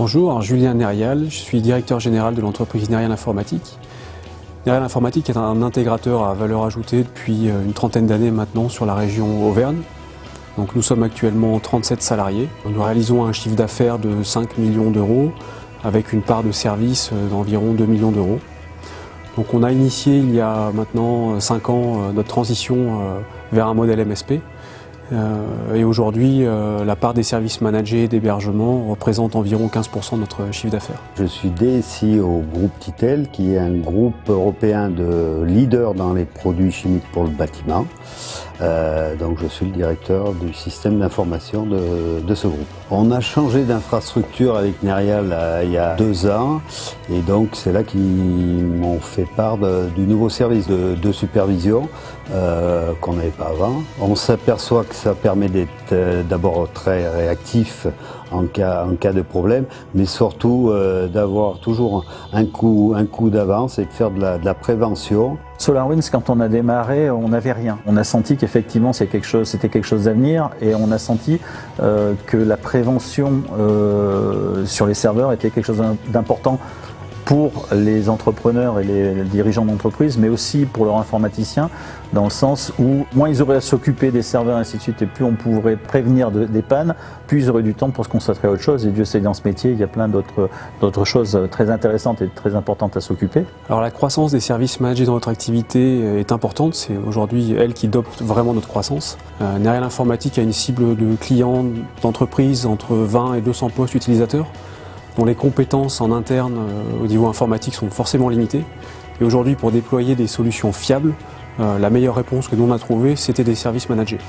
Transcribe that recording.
Bonjour, alors Julien Nérial, je suis directeur général de l'entreprise Nérial Informatique. Nérial Informatique est un intégrateur à valeur ajoutée depuis une trentaine d'années maintenant sur la région Auvergne. Donc nous sommes actuellement 37 salariés. Nous réalisons un chiffre d'affaires de 5 millions d'euros avec une part de service d'environ 2 millions d'euros. Donc on a initié il y a maintenant 5 ans notre transition vers un modèle MSP. Et aujourd'hui, la part des services managés et d'hébergement représente environ 15% de notre chiffre d'affaires. Je suis DSI au groupe Titel, qui est un groupe européen de leaders dans les produits chimiques pour le bâtiment. Donc je suis le directeur du système d'information de ce groupe. On a changé d'infrastructure avec Nérial il y a 2 ans, et donc c'est là qu'ils m'ont fait part du nouveau service de supervision qu'on n'avait pas avant. On s'aperçoit que ça permet d'être d'abord très réactif en cas de problème, mais surtout d'avoir toujours un coup d'avance et de faire de la prévention. SolarWinds, quand on a démarré, on n'avait rien. On a senti qu'effectivement c'était quelque chose d'avenir, et on a senti que la prévention sur les serveurs était quelque chose d'important pour les entrepreneurs et les dirigeants d'entreprise, mais aussi pour leurs informaticiens, dans le sens où moins ils auraient à s'occuper des serveurs et ainsi de suite, et plus on pourrait prévenir des pannes, plus ils auraient du temps pour se concentrer à autre chose. Et Dieu sait, dans ce métier, il y a plein d'autres choses très intéressantes et très importantes à s'occuper. Alors la croissance des services managés dans notre activité est importante, c'est aujourd'hui elle qui dope vraiment notre croissance. Nérial Informatique a une cible de clients d'entreprises entre 20 et 200 postes utilisateurs, dont les compétences en interne au niveau informatique sont forcément limitées. Et aujourd'hui, pour déployer des solutions fiables, la meilleure réponse que nous on a trouvée, c'était des services managés.